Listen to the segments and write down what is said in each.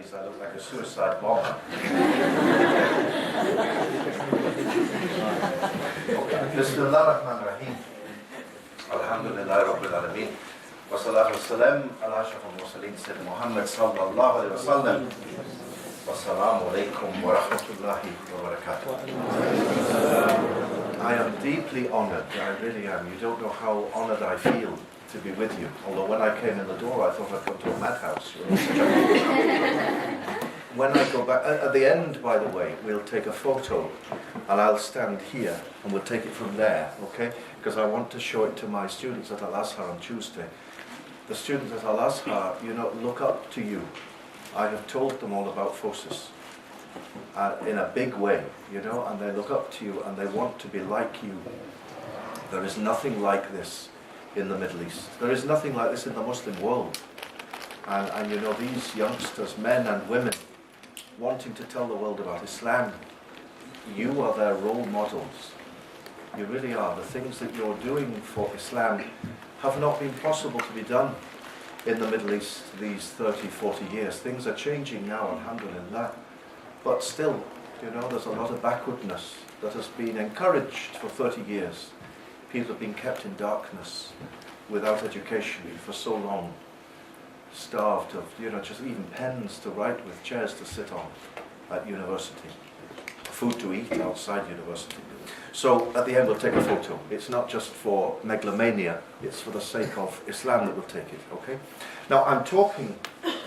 face, I look like a suicide bomber. Bismillahirrahmanirrahim. Alhamdulillah Rabbil Alameen. Wa salatu wa salam ala ashrafil mursaleen Sayyidina Muhammad sallallahu alayhi wa sallam. Wassalamu alaikum wa rahmatullahi wa barakatuh. I am deeply honored, I really am. You don't know how honored I feel to be with you. Although when I came in the door, I thought I'd come to a madhouse. When I go back, at the end, by the way, we'll take a photo, and I'll stand here, and we'll take it from there, okay? Because I want to show it to my students at Al-Azhar on Tuesday. The students at Al-Azhar, look up to you. I have told them all about FOSIS in a big way, and they look up to you, and they want to be like you. There is nothing like this in the Middle East. There is nothing like this in the Muslim world. And these youngsters, men and women, wanting to tell the world about Islam, you are their role models. You really are. The things that you're doing for Islam have not been possible to be done in the Middle East these 30, 40 years. Things are changing now, alhamdulillah. But still, there's a lot of backwardness that has been encouraged for 30 years. People have been kept in darkness, without education for so long, starved of, just even pens to write with, chairs to sit on at university, food to eat outside university. So at the end we'll take a photo. It's not just for megalomania, it's for the sake of Islam that we'll take it, okay? Now I'm talking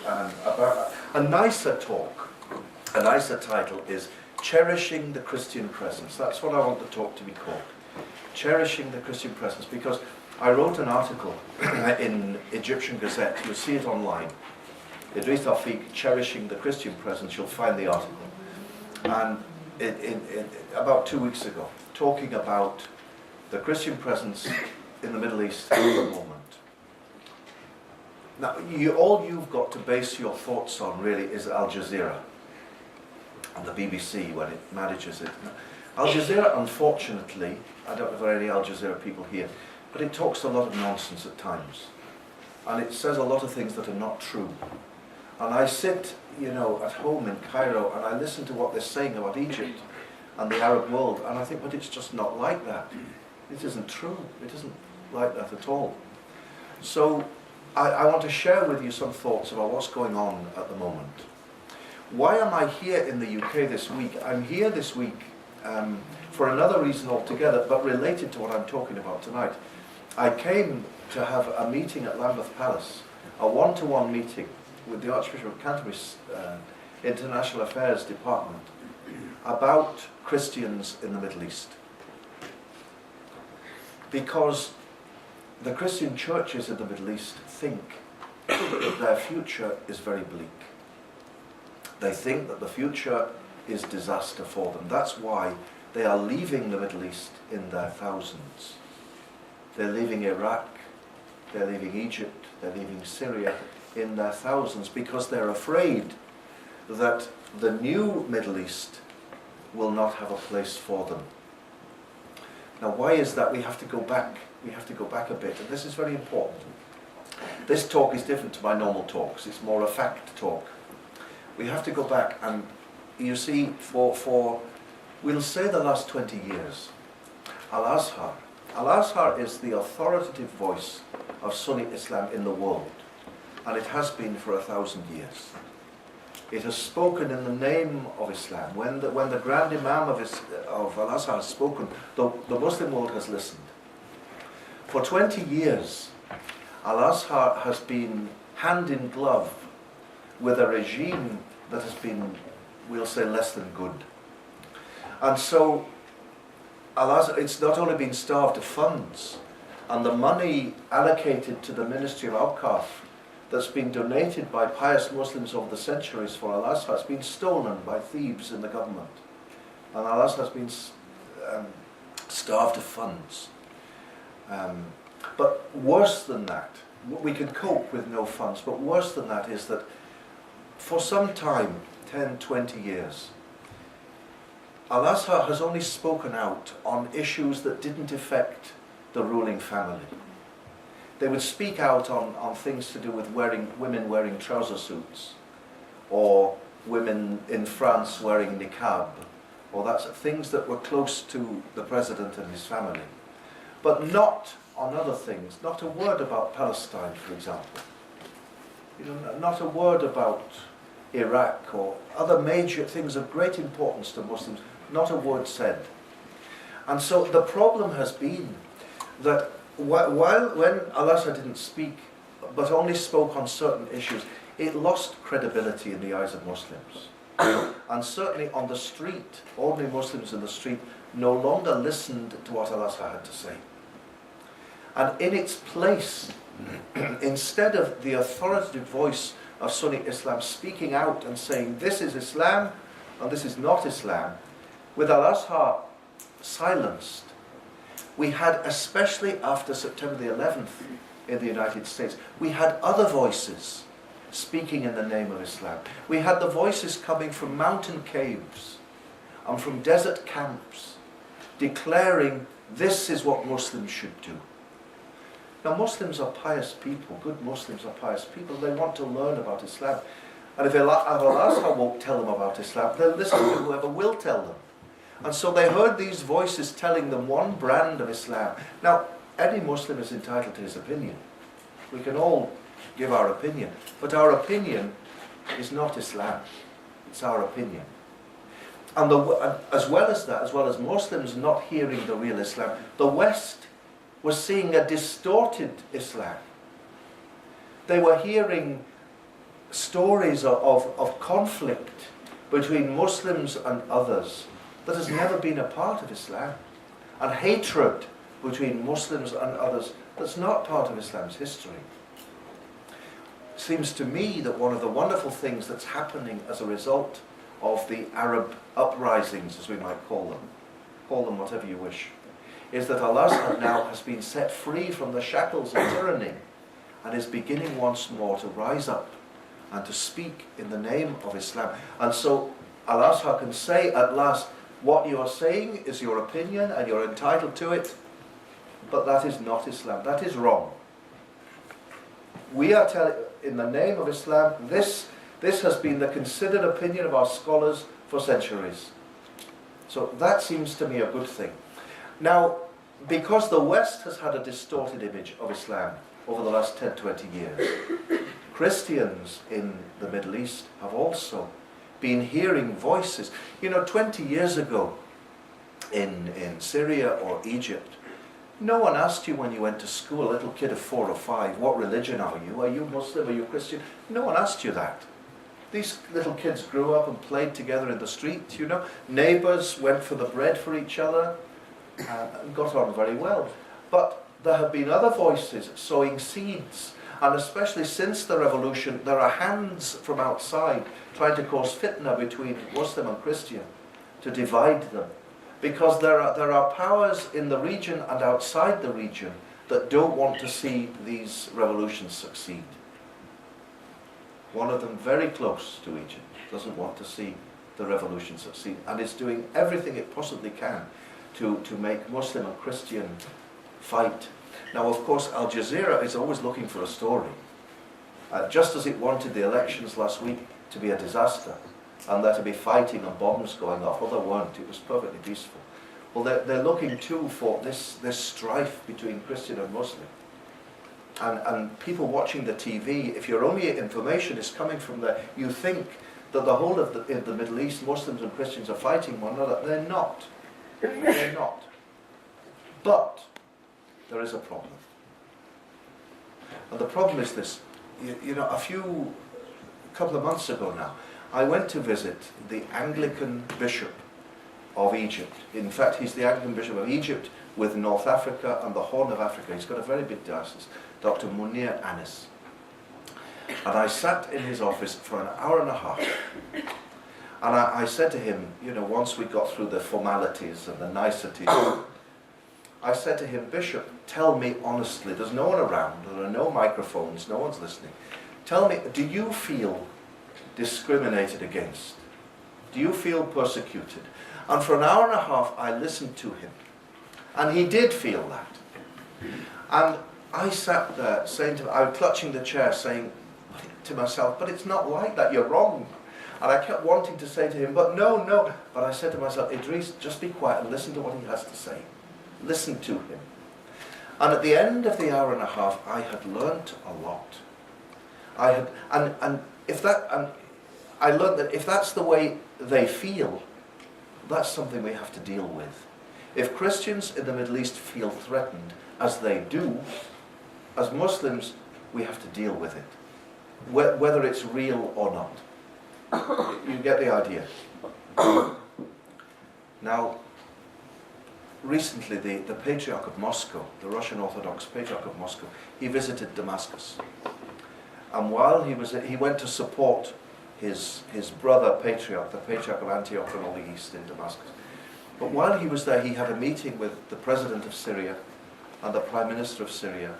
about a nicer talk. A nicer title is Cherishing the Christian Presence. That's what I want the talk to be called. Cherishing the Christian Presence, because I wrote an article in Egyptian Gazette. You'll see it online. Idris Tawfiq, Cherishing the Christian Presence. You'll find the article. And about 2 weeks ago, talking about the Christian presence in the Middle East at the moment. Now, all you've got to base your thoughts on really is Al Jazeera and the BBC when it manages it. Al Jazeera, unfortunately, I don't know if there are any Al Jazeera people here, but it talks a lot of nonsense at times. And it says a lot of things that are not true. And I sit, at home in Cairo, and I listen to what they're saying about Egypt and the Arab world, and I think, but it's just not like that. It isn't true. It isn't like that at all. So I want to share with you some thoughts about what's going on at the moment. Why am I here in the UK this week? I'm here this week for another reason altogether, but related to what I'm talking about tonight. I came to have a meeting at Lambeth Palace, a one-to-one meeting with the Archbishop of Canterbury's International Affairs Department about Christians in the Middle East. Because the Christian churches in the Middle East think that their future is very bleak. They think that the future is disaster for them. That's why they are leaving the Middle East in their thousands. They're leaving Iraq, they're leaving Egypt, they're leaving Syria in their thousands because they're afraid that the new Middle East will not have a place for them. Now why is that? We have to go back. We have to go back a bit, and this is very important. This talk is different to my normal talks. It's more a fact talk. We have to go back, and you see, for we'll say the last 20 years, Al-Azhar is the authoritative voice of Sunni Islam in the world, and it has been for 1,000 years. It has spoken in the name of Islam. When the Grand Imam of Al-Azhar has spoken, the Muslim world has listened. For 20 years, Al-Azhar has been hand in glove with a regime that has been, we'll say, less than good. And so Al-Azhar, it's not only been starved of funds, and the money allocated to the Ministry of Awqaf that's been donated by pious Muslims over the centuries for Al-Azhar has been stolen by thieves in the government. And Al-Azhar has been starved of funds. But worse than that, we can cope with no funds, but worse than that is that for some time, 10, 20 years, Al-Azhar has only spoken out on issues that didn't affect the ruling family. They would speak out on things to do with women wearing trouser suits, or women in France wearing niqab, or that's things that were close to the president and his family. But not on other things, not a word about Palestine, for example. You know, not a word about Iraq or other major things of great importance to Muslims, not a word said. And so the problem has been that when al-Assad didn't speak, but only spoke on certain issues, it lost credibility in the eyes of Muslims. And certainly on the street, ordinary Muslims in the street no longer listened to what al-Assad had to say. And in its place, instead of the authoritative voice of Sunni Islam speaking out and saying, this is Islam and this is not Islam, with al-Assad silenced, we had, especially after September the 11th in the United States, we had other voices speaking in the name of Islam. We had the voices coming from mountain caves and from desert camps, declaring this is what Muslims should do. Now, Muslims are pious people. Good Muslims are pious people. They want to learn about Islam. And if al-Assad won't tell them about Islam, they'll listen to whoever will tell them. And so they heard these voices telling them one brand of Islam. Now, any Muslim is entitled to his opinion. We can all give our opinion. But our opinion is not Islam. It's our opinion. And as well as that, as well as Muslims not hearing the real Islam, the West was seeing a distorted Islam. They were hearing stories of conflict between Muslims and others that has never been a part of Islam, and hatred between Muslims and others that's not part of Islam's history. It seems to me that one of the wonderful things that's happening as a result of the Arab uprisings, as we might call them whatever you wish, is that al-Assad now has been set free from the shackles of tyranny and is beginning once more to rise up and to speak in the name of Islam. And so al-Assad can say at last, what you are saying is your opinion and you're entitled to it, but that is not Islam. That is wrong. We are telling, in the name of Islam, this has been the considered opinion of our scholars for centuries. So that seems to me a good thing. Now, because the West has had a distorted image of Islam over the last 10, 20 years, Christians in the Middle East have also been hearing voices. You know, 20 years ago in Syria or Egypt, no one asked you when you went to school, a little kid of 4 or 5, what religion are you? Are you Muslim? Are you Christian? No one asked you that. These little kids grew up and played together in the street, you know. Neighbours went for the bread for each other and got on very well. But there have been other voices sowing seeds. And especially since the revolution, there are hands from outside trying to cause fitna between Muslim and Christian, to divide them. Because there are powers in the region and outside the region that don't want to see these revolutions succeed. One of them, very close to Egypt, doesn't want to see the revolution succeed, and is doing everything it possibly can to make Muslim and Christian fight. Now, of course, Al Jazeera is always looking for a story. Just as it wanted the elections last week to be a disaster, and there to be fighting and bombs going off, well, there weren't. It was perfectly peaceful. Well, they're looking too for this strife between Christian and Muslim. And people watching the TV, if your only information is coming from there, you think that the whole of the Middle East, Muslims and Christians are fighting one another. They're not. They're not. But there is a problem. And the problem is this. You know, a couple of months ago now, I went to visit the Anglican Bishop of Egypt. In fact, he's the Anglican Bishop of Egypt with North Africa and the Horn of Africa. He's got a very big diocese, Dr. Munir Anis. And I sat in his office for an hour and a half. And I said to him, you know, once we got through the formalities and the niceties, I said to him, Bishop, tell me honestly, there's no one around, there are no microphones, no one's listening. Tell me, do you feel discriminated against? Do you feel persecuted? And for an hour and a half, I listened to him. And he did feel that. And I sat there saying to him, I was clutching the chair saying to myself, but it's not like that, you're wrong. And I kept wanting to say to him, but no, no. But I said to myself, Idris, just be quiet and listen to what he has to say. Listen to him. And at the end of the hour and a half, I had learnt a lot. I had, and I learned that if that's the way they feel, that's something we have to deal with. If Christians in the Middle East feel threatened, as they do, as Muslims, we have to deal with it, whether it's real or not. You get the idea. Now, recently the Patriarch of Moscow, the Russian Orthodox Patriarch of Moscow, he visited Damascus. And while he went to support his brother Patriarch, the Patriarch of Antioch and all the East in Damascus. But while he was there, he had a meeting with the President of Syria and the Prime Minister of Syria.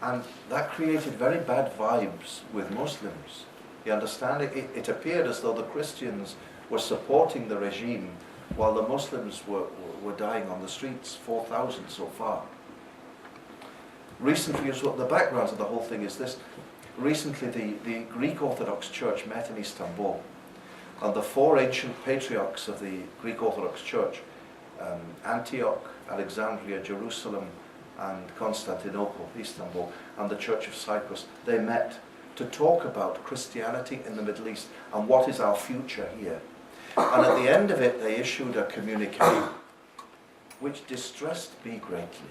And that created very bad vibes with Muslims. You understand? It appeared as though the Christians were supporting the regime while the Muslims were dying on the streets, 4,000 so far. Recently, the background of the whole thing is this. Recently, the Greek Orthodox Church met in Istanbul, and the four ancient patriarchs of the Greek Orthodox Church, Antioch, Alexandria, Jerusalem, and Constantinople, Istanbul, and the Church of Cyprus, they met to talk about Christianity in the Middle East and what is our future here. And at the end of it, they issued a communique which distressed me greatly,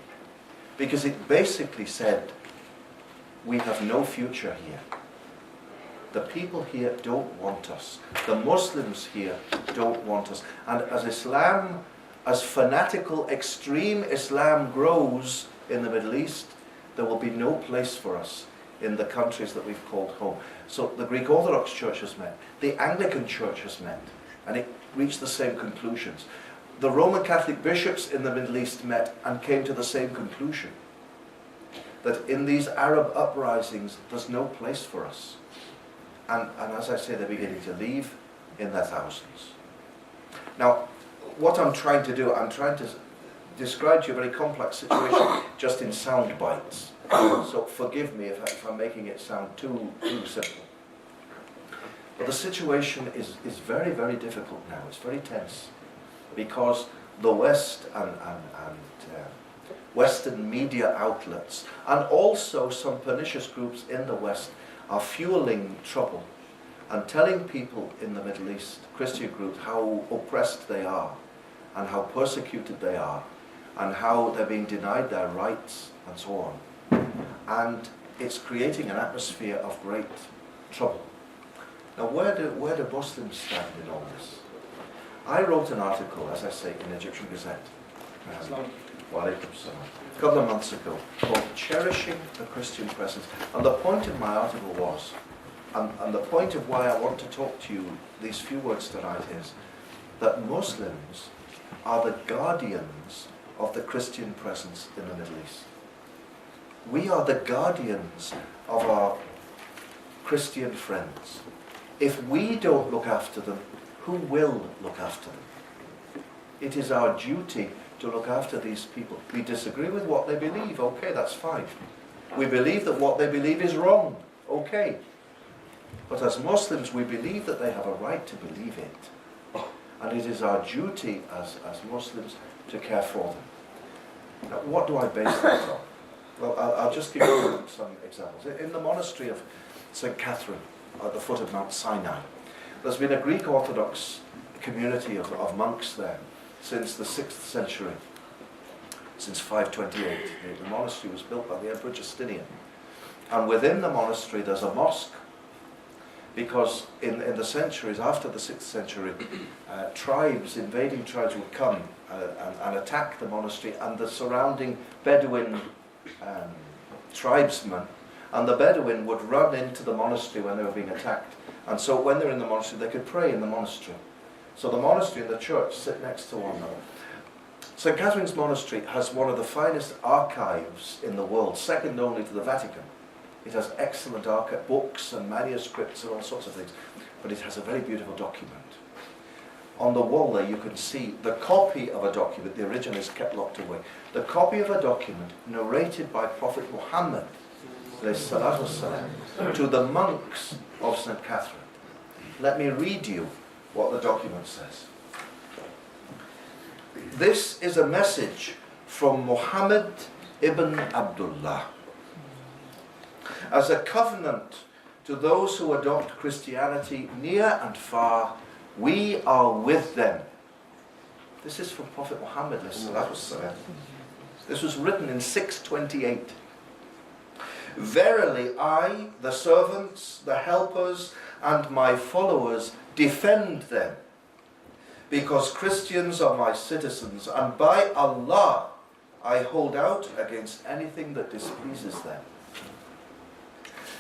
because it basically said, we have no future here. The people here don't want us. The Muslims here don't want us. And as Islam, as fanatical, extreme Islam grows in the Middle East, there will be no place for us in the countries that we've called home. So the Greek Orthodox Church has met. The Anglican Church has met. And it reached the same conclusions. The Roman Catholic bishops in the Middle East met and came to the same conclusion. That in these Arab uprisings, there's no place for us. And as I say, they're beginning to leave in their thousands. Now, what I'm trying to do, I'm trying to describe to you a very complex situation just in sound bites. So forgive me if I'm making it sound too simple. But the situation is very, very difficult now. It's very tense. Because the West and Western media outlets, and also some pernicious groups in the West, are fueling trouble and telling people in the Middle East, Christian groups, how oppressed they are and how persecuted they are and how they're being denied their rights and so on. And it's creating an atmosphere of great trouble. Now, where do Muslims stand in all this? I wrote an article, as I say, in Egyptian Gazette. A couple of months ago, called Cherishing the Christian Presence. And the point of my article was, and the point of why I want to talk to you these few words tonight is, that Muslims are the guardians of the Christian presence in the Middle East. We are the guardians of our Christian friends. If we don't look after them, who will look after them? It is our duty to look after these people. We disagree with what they believe, okay, that's fine. We believe that what they believe is wrong, okay. But as Muslims, we believe that they have a right to believe it. And it is our duty as Muslims to care for them. Now, what do I base that on? Well, I'll just give you some examples. In the monastery of St. Catherine, at the foot of Mount Sinai, there's been a Greek Orthodox community of monks there since the 6th century, since 528. The monastery was built by the Emperor Justinian. And within the monastery there's a mosque, because in the centuries after the 6th century, invading tribes would come and attack the monastery and the surrounding Bedouin tribesmen, and the Bedouin would run into the monastery when they were being attacked. And so when they're in the monastery, they could pray in the monastery. So the monastery and the church sit next to one another. St. Catherine's Monastery has one of the finest archives in the world, second only to the Vatican. It has excellent books and manuscripts and all sorts of things, but it has a very beautiful document. On the wall there you can see the copy of a document, the original is kept locked away, the copy of a document narrated by Prophet Muhammad to the monks of St. Catherine. Let me read you what the document says. This is a message from Muhammad ibn Abdullah. As a covenant to those who adopt Christianity near and far, we are with them. This is from Prophet Muhammad. This was written in 628. Verily I, the servants, the helpers, and my followers defend them, because Christians are my citizens, and by Allah I hold out against anything that displeases them.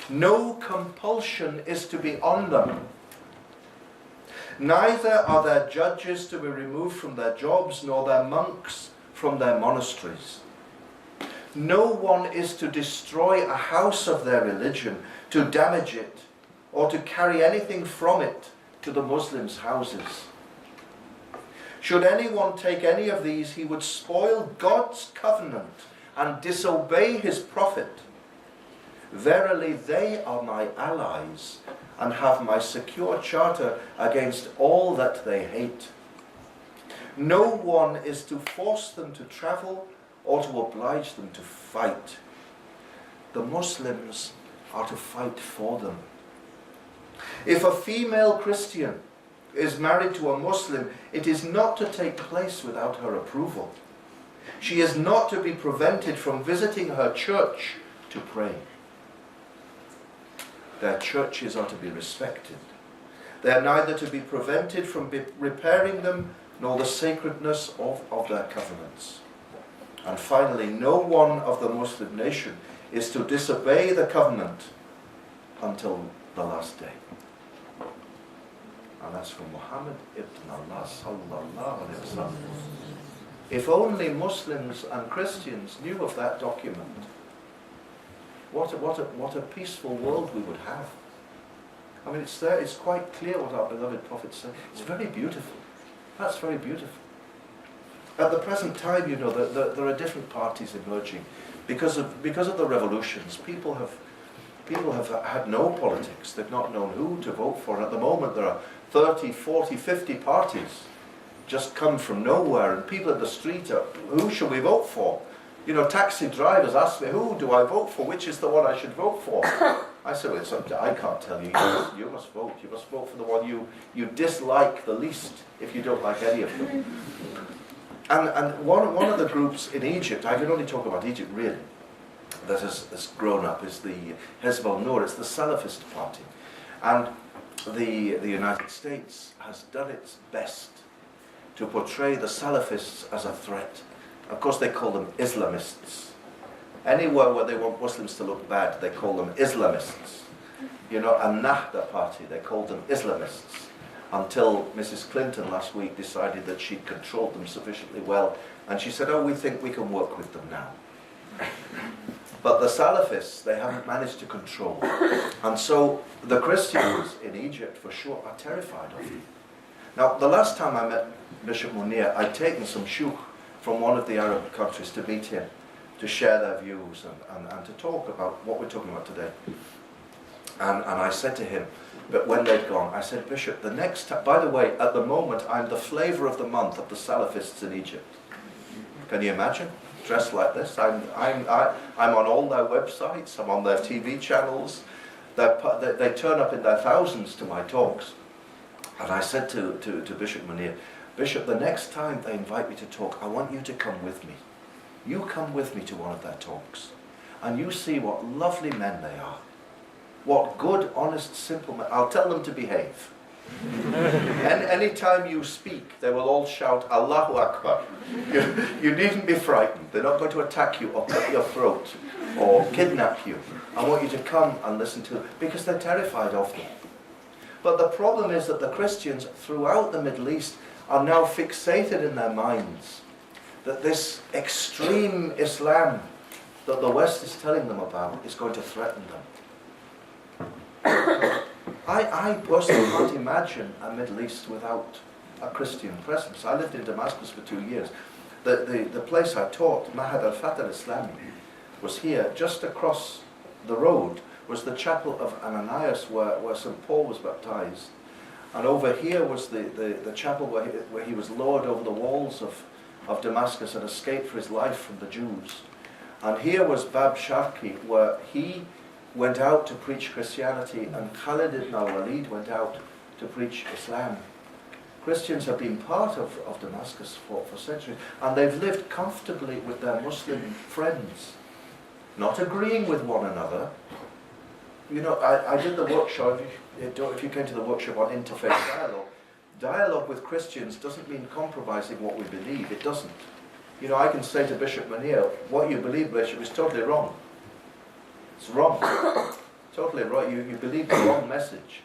No compulsion is to be on them. Neither are their judges to be removed from their jobs, nor their monks from their monasteries. No one is to destroy a house of their religion, to damage it, or to carry anything from it to the Muslims' houses. Should anyone take any of these, he would spoil God's covenant and disobey his prophet. Verily they are my allies and have my secure charter against all that they hate. No one is to force them to travel or to oblige them to fight. The Muslims are to fight for them. If a female Christian is married to a Muslim, it is not to take place without her approval. She is not to be prevented from visiting her church to pray. Their churches are to be respected. They are neither to be prevented from repairing them, nor the sacredness of their covenants. And finally, no one of the Muslim nation is to disobey the covenant until the last day. And that's from Muhammad ibn Allah sallallahu alayhi wa sallam. If only Muslims and Christians knew of that document, what a peaceful world we would have. I mean, it's there, it's quite clear what our beloved Prophet said. It's very beautiful. That's very beautiful. At the present time, you know, there are different parties emerging. Because of the revolutions, people have had no politics. They've not known who to vote for. And at the moment, there are 30, 40, 50 parties just come from nowhere, and people at the street are, who should we vote for? You know, taxi drivers ask me, who do I vote for? Which is the one I should vote for? I said, well, it's up to, I can't tell you. You must vote. You must vote for the one you dislike the least, if you don't like any of them. And one of the groups in Egypt, I can only talk about Egypt really, that has grown up is the Hizb al-Nur. It's the Salafist party. And the United States has done its best to portray the Salafists as a threat. Of course, they call them Islamists. Anywhere where they want Muslims to look bad, they call them Islamists. You know, a Nahda party, they called them Islamists. Until Mrs. Clinton last week decided that she'd controlled them sufficiently well. And she said, oh, we think we can work with them now. But the Salafists, they haven't managed to control. And so the Christians in Egypt, for sure, are terrified of them. Now, the last time I met Bishop Munir, I'd taken some shuyukh from one of the Arab countries to meet him, to share their views and to talk about what we're talking about today. And I said to him, but when they'd gone, I said, Bishop, the next time, by the way, at the moment, I'm the flavour of the month of the Salafists in Egypt. Can you imagine? Dressed like this. I'm on all their websites, I'm on their TV channels. They turn up in their thousands to my talks. And I said to Bishop Munir, Bishop, the next time they invite me to talk, I want you to come with me. You come with me to one of their talks, and you see what lovely men they are. What good, honest, simple men. I'll tell them to behave. And any time you speak, they will all shout, Allahu Akbar. You needn't be frightened. They're not going to attack you or cut your throat or kidnap you. I want you to come and listen to them, because they're terrified of them. But the problem is that the Christians throughout the Middle East are now fixated in their minds that this extreme Islam that the West is telling them about is going to threaten them. I personally can't imagine a Middle East without a Christian presence. I lived in Damascus for 2 years. The place I taught, Mahad al-Fatah al-Islami, was here. Just across the road was the chapel of Ananias where St. Paul was baptized. And over here was the chapel where he was lowered over the walls of Damascus and escaped for his life from the Jews. And here was Bab Sharqi, where he went out to preach Christianity, and Khalid ibn al-Walid went out to preach Islam. Christians have been part of Damascus for centuries, and they've lived comfortably with their Muslim friends, not agreeing with one another. You know, I did the workshop, if you came to the workshop on interfaith dialogue, dialogue with Christians doesn't mean compromising what we believe. It doesn't. You know, I can say to Bishop Munir, what you believe, Bishop, is totally wrong. It's wrong. Totally right. You believe the wrong message.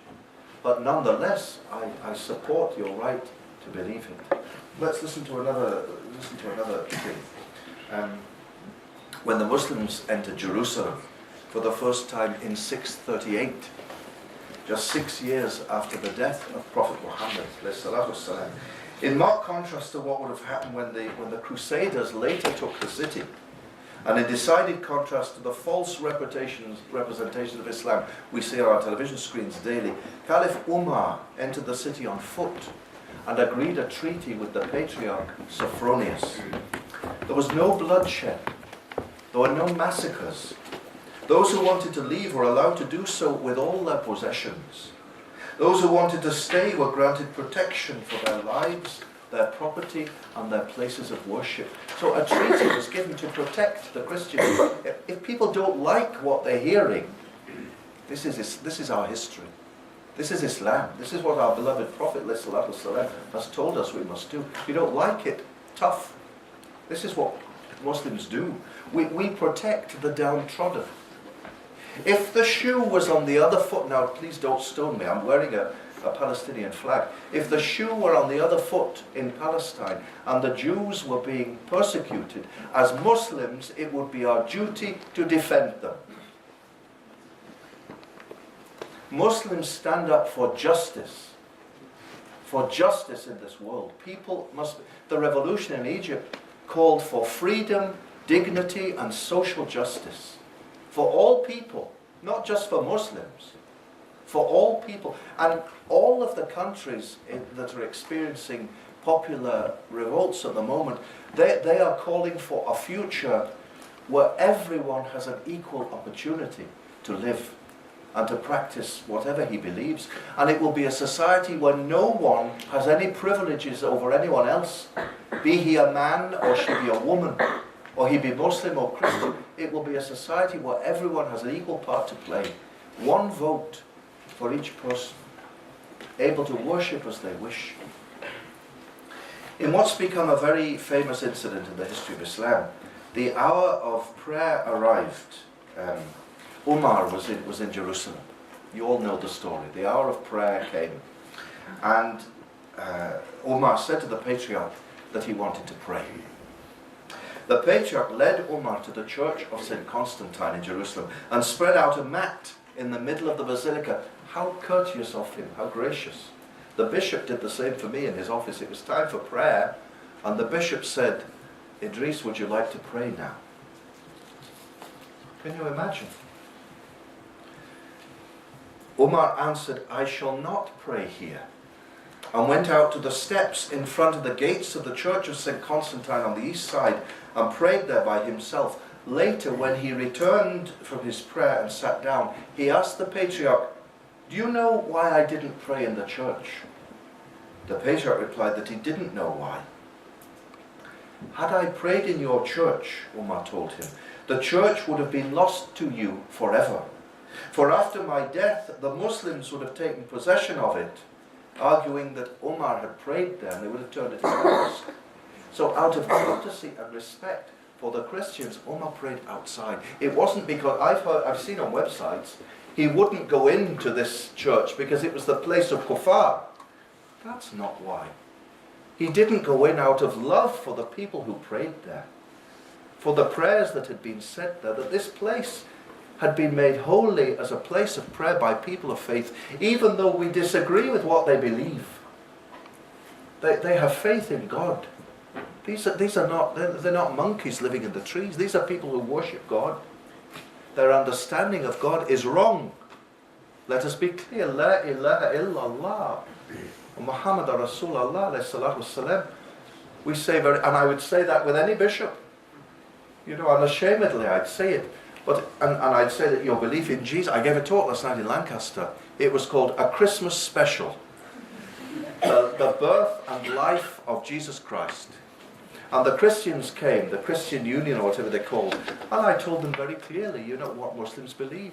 But nonetheless, I support your right to believe it. Let's listen to another thing. When the Muslims entered Jerusalem for the first time in 638, just 6 years after the death of Prophet Muhammad, in marked contrast to what would have happened when the Crusaders later took the city, and in decided contrast to the false representations of Islam we see on our television screens daily, Caliph Umar entered the city on foot and agreed a treaty with the Patriarch Sophronius. There was no bloodshed. There were no massacres. Those who wanted to leave were allowed to do so with all their possessions. Those who wanted to stay were granted protection for their lives, their property, and their places of worship. So a treaty was given to protect the Christians. If people don't like what they're hearing, this is our history. This is Islam. This is what our beloved Prophet ﷺ has told us we must do. If you don't like it, tough. This is what Muslims do. We protect the downtrodden. If the shoe was on the other foot, now please don't stone me, I'm wearing a Palestinian flag. If the shoe were on the other foot in Palestine and the Jews were being persecuted, as Muslims it would be our duty to defend them. Muslims stand up for justice in this world. The revolution in Egypt called for freedom, dignity and social justice. For all people, not just for Muslims, for all people. And all of the countries that are experiencing popular revolts at the moment, they are calling for a future where everyone has an equal opportunity to live and to practice whatever he believes. And it will be a society where no one has any privileges over anyone else, be he a man or she be a woman, or he be Muslim or Christian. It will be a society where everyone has an equal part to play. One vote for each person, able to worship as they wish. In what's become a very famous incident in the history of Islam, the hour of prayer arrived. Umar was in Jerusalem. You all know the story. The hour of prayer came. And Umar said to the Patriarch that he wanted to pray. The Patriarch led Umar to the church of St. Constantine in Jerusalem and spread out a mat in the middle of the basilica. How courteous of him, how gracious. The bishop did the same for me in his office. It was time for prayer, and the bishop said, Idris, would you like to pray now? Can you imagine? Umar answered, I shall not pray here, and went out to the steps in front of the gates of the church of St. Constantine on the east side and prayed there by himself. Later, when he returned from his prayer and sat down, he asked the Patriarch, do you know why I didn't pray in the church? The Patriarch replied that he didn't know why. Had I prayed in your church, Umar told him, the church would have been lost to you forever. For after my death, the Muslims would have taken possession of it, arguing that Umar had prayed there, and they would have turned it into a mosque. So out of courtesy and respect for the Christians, Umar prayed outside. It wasn't because, I've seen on websites, he wouldn't go into this church because it was the place of kuffar. That's not why. He didn't go in out of love for the people who prayed there, for the prayers that had been said there, that this place had been made holy as a place of prayer by people of faith, even though we disagree with what they believe. They have faith in God. They're not monkeys living in the trees. These are people who worship God. Their understanding of God is wrong. Let us be clear, La ilaha illallah, Muhammad Rasulullah alayhi salatu wasalam. We say and I would say that with any bishop. You know, unashamedly I'd say it. But and I'd say that your belief in Jesus, I gave a talk last night in Lancaster. It was called A Christmas Special. The birth and life of Jesus Christ. And the Christians came, the Christian Union or whatever they're called, and I told them very clearly, you know what Muslims believe.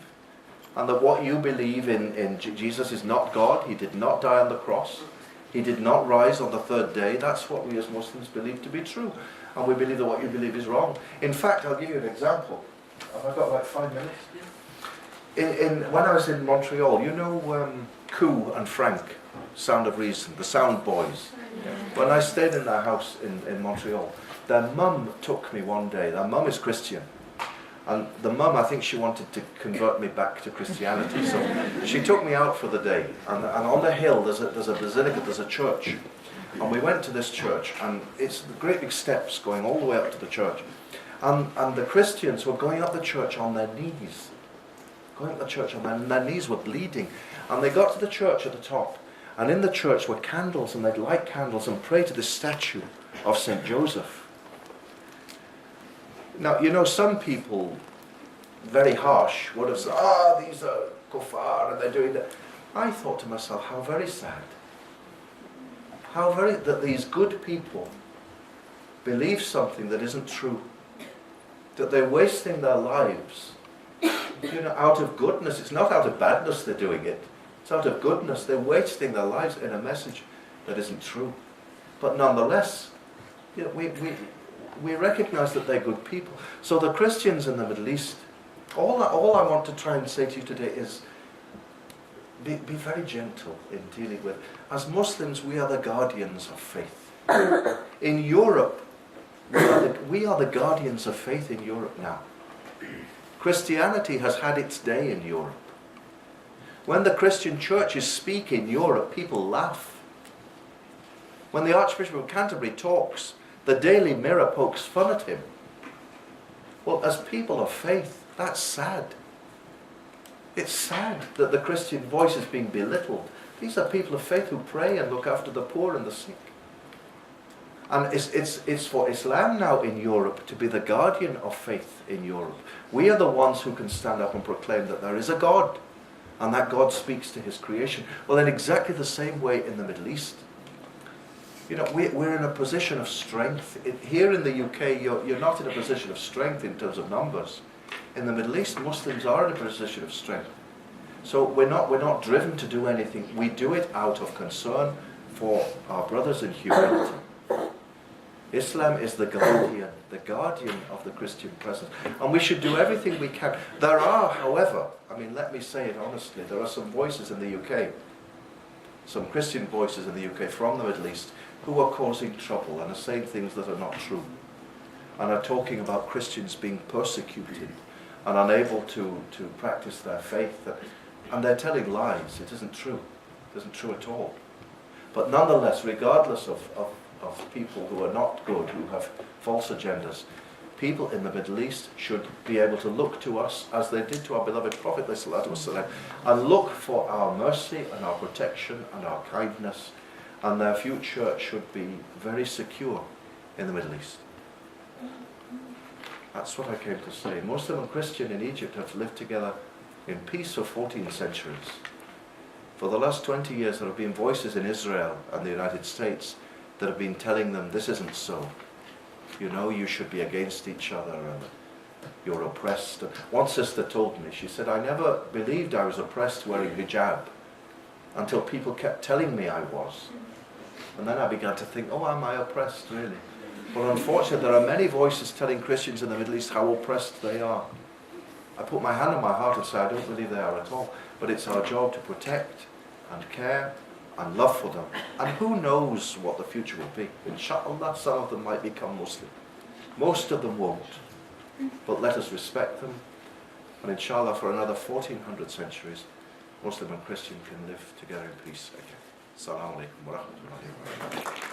And that what you believe in Jesus is not God. He did not die on the cross. He did not rise on the third day. That's what we as Muslims believe to be true. And we believe that what you believe is wrong. In fact, I'll give you an example. Have I got like 5 minutes? When I was in Montreal, you know Koo and Frank, Sound of Reason, the Sound Boys. When I stayed in their house in Montreal, their mum took me one day. Their mum is Christian. And the mum, I think she wanted to convert me back to Christianity. So she took me out for the day. And on the hill, there's a basilica, there's a church. And we went to this church, and it's the great big steps going all the way up to the church. And the Christians were going up the church on their knees. Going up the church on their knees were bleeding. And they got to the church at the top. And in the church were candles, and they'd light candles and pray to this statue of St. Joseph. Now, you know, some people, very harsh, would have said, these are kuffar, and they're doing that. I thought to myself, how very sad. How very, that these good people believe something that isn't true. That they're wasting their lives, you know, out of goodness. It's not out of badness they're doing it. It's out of goodness. They're wasting their lives in a message that isn't true. But nonetheless, you know, we recognize that they're good people. So the Christians in the Middle East, all I want to try and say to you today is be very gentle in dealing with. As Muslims, we are the guardians of faith. In Europe, we are the guardians of faith in Europe now. Christianity has had its day in Europe. When the Christian churches speak in Europe, people laugh. When the Archbishop of Canterbury talks, the Daily Mirror pokes fun at him. Well, as people of faith, that's sad. It's sad that the Christian voice is being belittled. These are people of faith who pray and look after the poor and the sick. And it's for Islam now in Europe to be the guardian of faith in Europe. We are the ones who can stand up and proclaim that there is a God, and that God speaks to his creation. Well, in exactly the same way in the Middle East. You know, we're in a position of strength. Here in the UK, you're not in a position of strength in terms of numbers. In the Middle East, Muslims are in a position of strength. So we're not driven to do anything. We do it out of concern for our brothers in humanity. Islam is the guardian of the Christian presence. And we should do everything we can. There are, however, I mean, let me say it honestly, there are some voices in the UK, some Christian voices in the UK from the Middle East, who are causing trouble and are saying things that are not true. And are talking about Christians being persecuted and unable to practice their faith. And they're telling lies. It isn't true. It isn't true at all. But nonetheless, regardless of people who are not good, who have false agendas, people in the Middle East should be able to look to us, as they did to our beloved Prophet ﷺ, and look for our mercy and our protection and our kindness, and their future should be very secure in the Middle East. That's what I came to say. Muslim and Christian in Egypt have lived together in peace for 14 centuries. For the last 20 years there have been voices in Israel and the United States that have been telling them this isn't so. You know, you should be against each other and you're oppressed. One sister told me, she said, I never believed I was oppressed wearing hijab until people kept telling me I was. And then I began to think, oh, am I oppressed really? Well, unfortunately, there are many voices telling Christians in the Middle East how oppressed they are. I put my hand on my heart and say, I don't believe they are at all. But it's our job to protect and care and love for them. And who knows what the future will be. Inshallah, some of them might become Muslim. Most of them won't. But let us respect them. And inshallah, for another 1400 centuries, Muslim and Christian can live together in peace again. Assalamu alaikum wa rahmatullahi wa barakatuh.